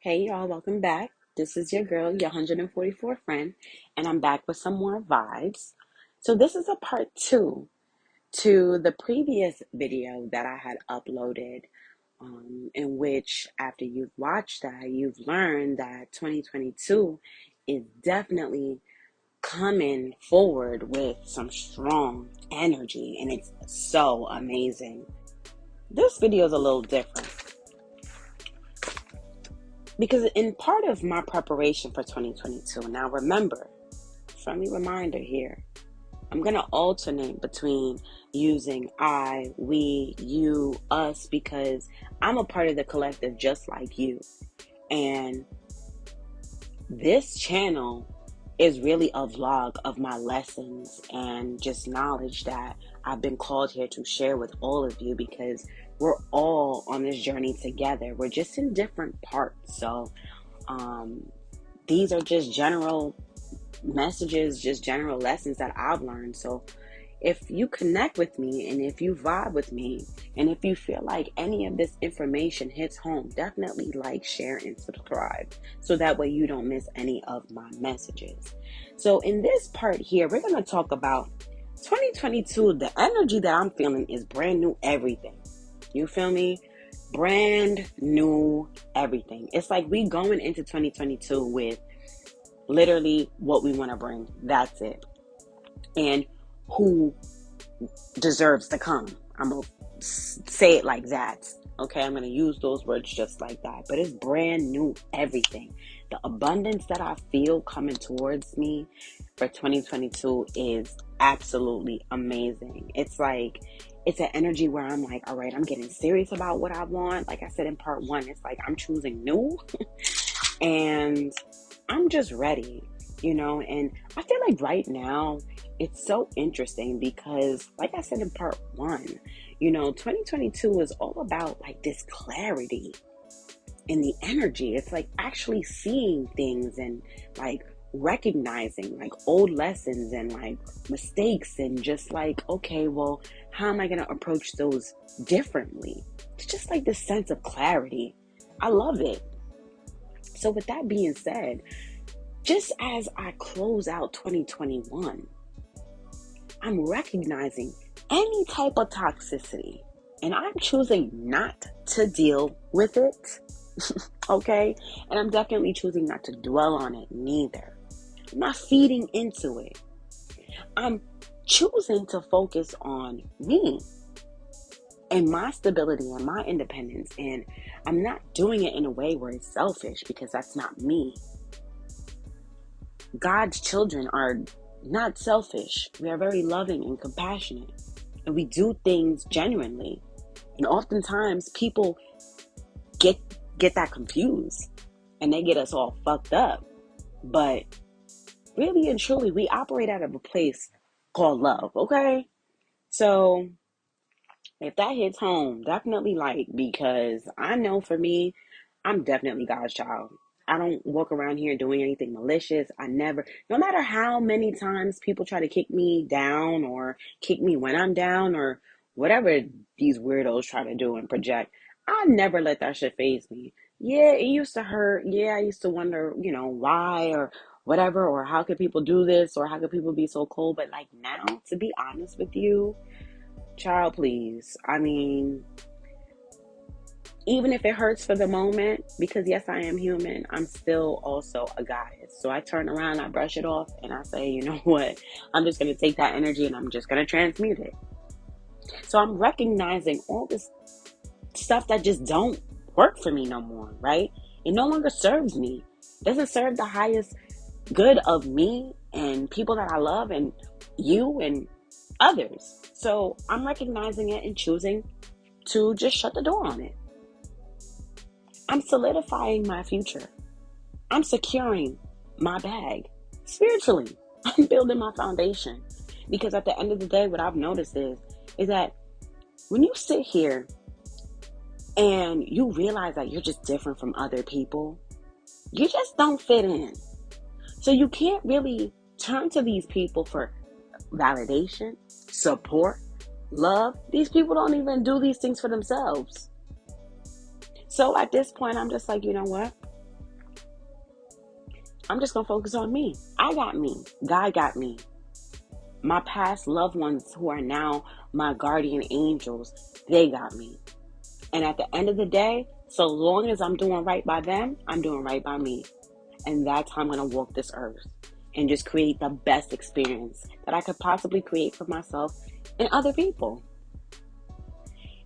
Hey y'all, welcome back. This is your girl, your 144 friend, and I'm back with some more vibes. So this is a part two to the previous video that I had uploaded, in which after you've watched that, you've learned that 2022 is definitely coming forward with some strong energy, and it's so amazing. This video is a little different. Because in part of my preparation for 2022, now remember, friendly reminder here, I'm going to alternate between using I, we, you, us, because I'm a part of the collective just like you. And this channel is really a vlog of my lessons and just knowledge that I've been called here to share with all of you, because we're all on this journey together. We're just in different parts. So these are just general messages, just general lessons that I've learned. So if you connect with me and if you vibe with me and if you feel like any of this information hits home, definitely like, share, and subscribe so that way you don't miss any of my messages. So in this part here, we're going to talk about 2022. The energy that I'm feeling is brand new everything. You feel me? Brand new everything. It's like we going into 2022 with literally what we want to bring. That's it. And who deserves to come. I'm going to say it like that. Okay, I'm going to use those words just like that. But it's brand new everything. The abundance that I feel coming towards me for 2022 is absolutely amazing. It's like, it's an energy where I'm like, all right, I'm getting serious about what I want. Like I said in part one, it's like I'm choosing new and I'm just ready, and I feel like right now it's so interesting because, like I said in part one, 2022 is all about like this clarity in the energy. It's like actually seeing things and like recognizing like old lessons and like mistakes and just like, okay, well, how am I going to approach those differently? It's just like this sense of clarity. I love it. So with that being said, just as I close out 2021, I'm recognizing any type of toxicity and I'm choosing not to deal with it. Okay? And I'm definitely choosing not to dwell on it neither. I'm not feeding into it. I'm choosing to focus on me and my stability and my independence. And I'm not doing it in a way where it's selfish, because that's not me. God's children are not selfish. We are very loving and compassionate. And we do things genuinely. And oftentimes people get that confused and they get us all fucked up. But really and truly, we operate out of a place called love, okay? So if that hits home, definitely like, because I know for me, I'm definitely God's child. I don't walk around here doing anything malicious. I never, no matter how many times people try to kick me down or kick me when I'm down or whatever these weirdos try to do and project, I never let that shit faze me. Yeah, it used to hurt. Yeah, I used to wonder, why or whatever, or how could people do this, or how could people be so cold? But like now, to be honest with you, child, please. I mean, even if it hurts for the moment, because yes, I am human, I'm still also a goddess. So I turn around, I brush it off, and I say, you know what? I'm just going to take that energy and I'm just going to transmute it. So I'm recognizing all this stuff that just don't work for me no more, right? It no longer serves me. It doesn't serve the highest good of me and people that I love and you and others. So I'm recognizing it and choosing to just shut the door on it. I'm solidifying my future. I'm securing my bag spiritually. I'm building my foundation, because at the end of the day, what I've noticed is that when you sit here and you realize that you're just different from other people, you just don't fit in. So you can't really turn to these people for validation, support, love. These people don't even do these things for themselves. So at this point, I'm just like, you know what? I'm just going to focus on me. I got me. God got me. My past loved ones who are now my guardian angels, they got me. And at the end of the day, so long as I'm doing right by them, I'm doing right by me. And that's how I'm going to walk this earth and just create the best experience that I could possibly create for myself and other people.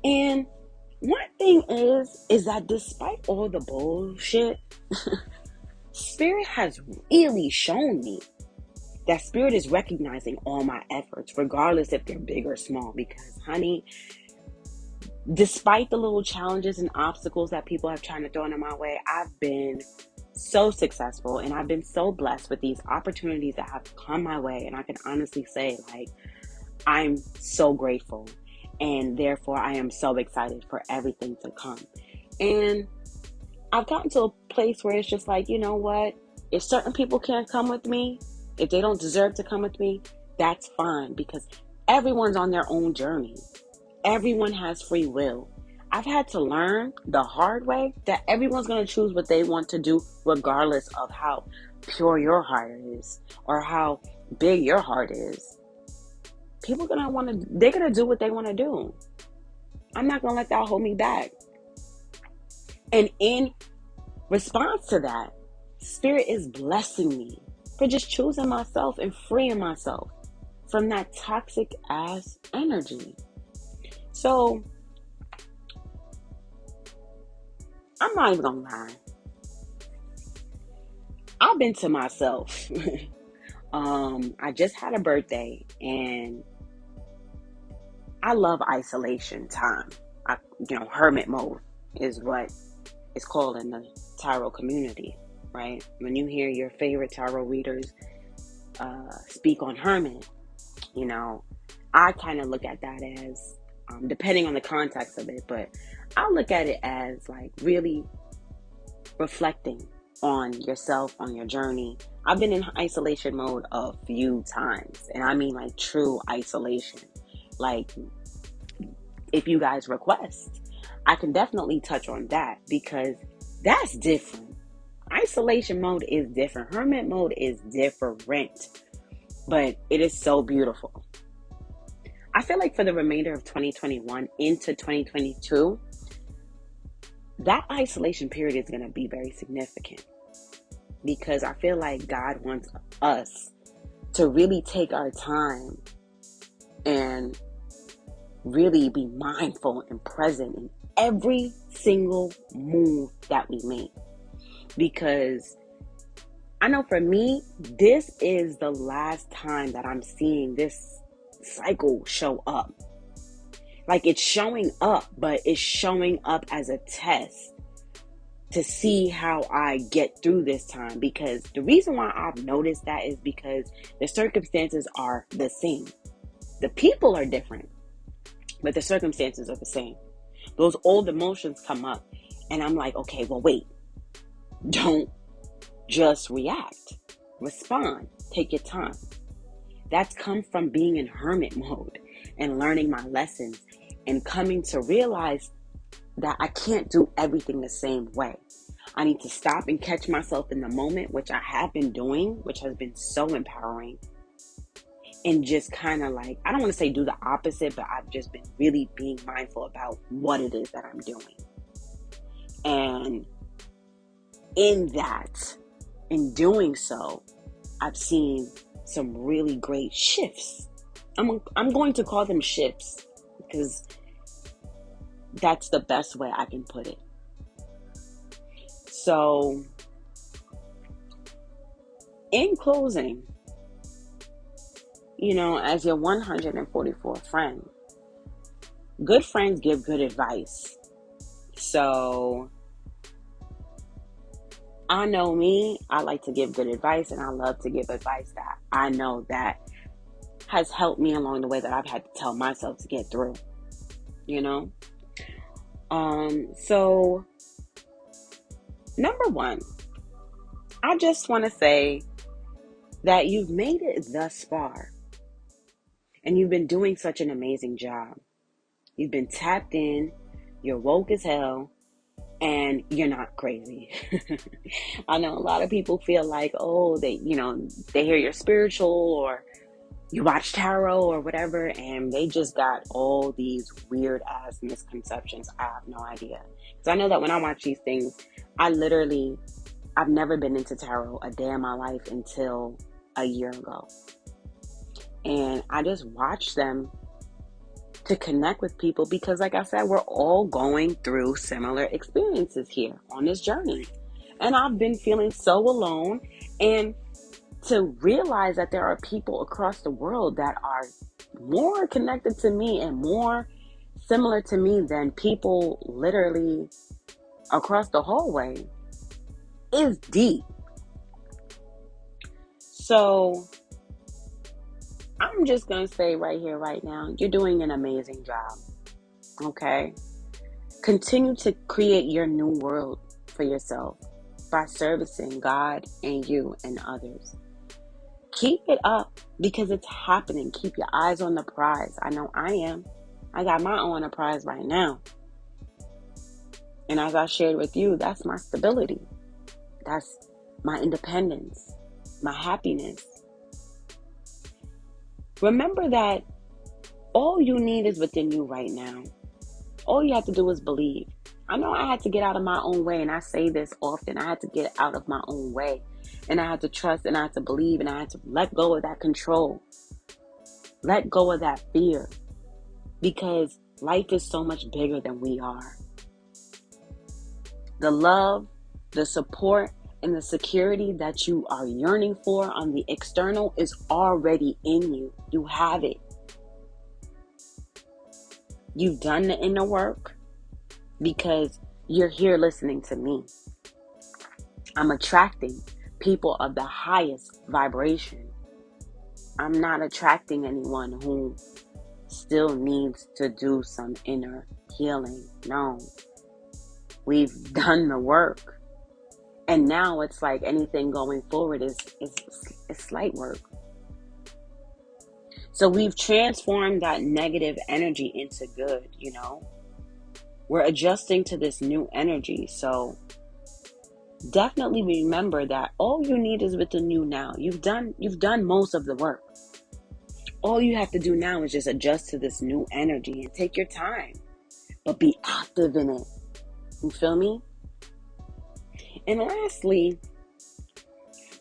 And one thing is that despite all the bullshit, Spirit has really shown me that Spirit is recognizing all my efforts, regardless if they're big or small. Because, honey, despite the little challenges and obstacles that people have tried to throw in my way, I've been so successful and I've been so blessed with these opportunities that have come my way. And I can honestly say, like, I'm so grateful. And therefore, I am so excited for everything to come. And I've gotten to a place where it's just like, you know what? If certain people can't come with me, if they don't deserve to come with me, that's fine, because everyone's on their own journey. Everyone has free will. I've had to learn the hard way that everyone's going to choose what they want to do, regardless of how pure your heart is or how big your heart is. People they're going to do what they want to do. I'm not going to let that hold me back. And in response to that, Spirit is blessing me for just choosing myself and freeing myself from that toxic ass energy. So, I'm not even gonna lie. I've been to myself. I just had a birthday and I love isolation time. Hermit mode is what it's called in the tarot community, right? When you hear your favorite tarot readers speak on hermit, I kind of look at that as, depending on the context of it, but I look at it as like really reflecting on yourself, on your journey. I've been in isolation mode a few times, and I mean like true isolation. Like, if you guys request, I can definitely touch on that, because that's different. Isolation mode is different. Hermit mode is different, but it is so beautiful. I feel like for the remainder of 2021 into 2022, that isolation period is going to be very significant, because I feel like God wants us to really take our time and really be mindful and present in every single move that we make. Because I know for me, this is the last time that I'm seeing this cycle show up. Like, it's showing up, but it's showing up as a test to see how I get through this time. Because the reason why I've noticed that is because the circumstances are the same. The people are different, but the circumstances are the same. Those old emotions come up, and I'm like, okay, well, wait. Don't just react. Respond. Take your time. That's come from being in hermit mode and learning my lessons and coming to realize that I can't do everything the same way. I need to stop and catch myself in the moment, which I have been doing, which has been so empowering. And just kind of like, I don't want to say do the opposite, but I've just been really being mindful about what it is that I'm doing. And in doing so, I've seen some really great shifts. I'm going to call them shifts, because that's the best way I can put it. So, in closing, as your 144th friend, good friends give good advice. So, I know me, I like to give good advice, and I love to give advice that I know that has helped me along the way that I've had to tell myself to get through, So, number one, I just want to say that you've made it thus far, and you've been doing such an amazing job. You've been tapped in, you're woke as hell, and you're not crazy. I know a lot of people feel like, oh, they hear you're spiritual or you watch tarot or whatever, and they just got all these weird ass misconceptions. I have no idea. Because I know that when I watch these things, I've never been into tarot a day in my life until a year ago. And I just watch them to connect with people because, like I said, we're all going through similar experiences here on this journey. And I've been feeling so alone. And to realize that there are people across the world that are more connected to me and more similar to me than people literally across the hallway is deep. So I'm just going to say right here, right now, you're doing an amazing job. Okay? Continue to create your new world for yourself by servicing God and you and others. Keep it up because it's happening. Keep your eyes on the prize. I know I am. I got my eye on the prize right now. And as I shared with you, that's my stability. That's my independence, my happiness. Remember that all you need is within you right now. All you have to do is believe. I know I had to get out of my own way, and I say this often. I had to get out of my own way, and I had to trust, and I had to believe, and I had to let go of that control. Let go of that fear, because life is so much bigger than we are. The love, the support, and the security that you are yearning for on the external is already in you. You have it. You've done the inner work because you're here listening to me. I'm attracting people of the highest vibration. I'm not attracting anyone who still needs to do some inner healing. No. We've done the work. And now it's like anything going forward is slight work. So we've transformed that negative energy into good, We're adjusting to this new energy. So definitely remember that all you need is within you now. You've done most of the work. All you have to do now is just adjust to this new energy and take your time. But be active in it. You feel me? And lastly,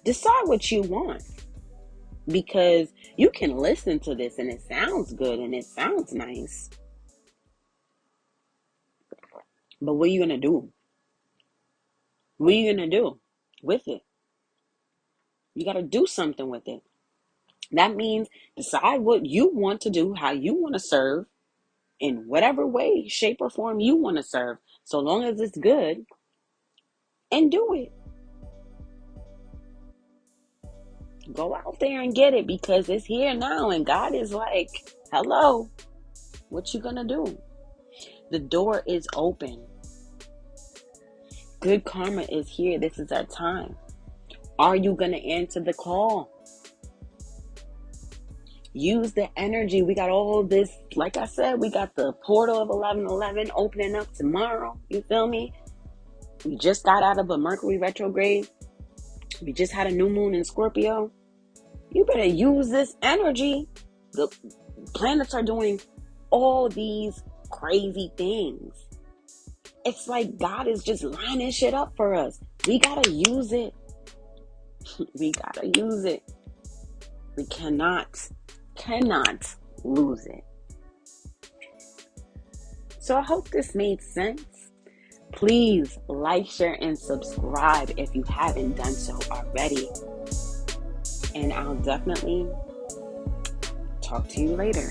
decide what you want. Because you can listen to this and it sounds good and it sounds nice. But what are you going to do? What are you going to do with it? You got to do something with it. That means decide what you want to do, how you want to serve, in whatever way, shape, or form you want to serve. So long as it's good, and do it. Go out there and get it because it's here now. And God is like, hello, what you going to do? The door is open. Good karma is here. This is our time. Are you going to answer the call? Use the energy. We got all this, like I said, we got the portal of 11/11 opening up tomorrow. You feel me? We just got out of a Mercury retrograde. We just had a new moon in Scorpio. You better use this energy. The planets are doing all these crazy things. It's like God is just lining shit up for us. We gotta use it. We gotta use it. We cannot lose it. So I hope this made sense. Please like, share, and subscribe if you haven't done so already. And I'll definitely talk to you later.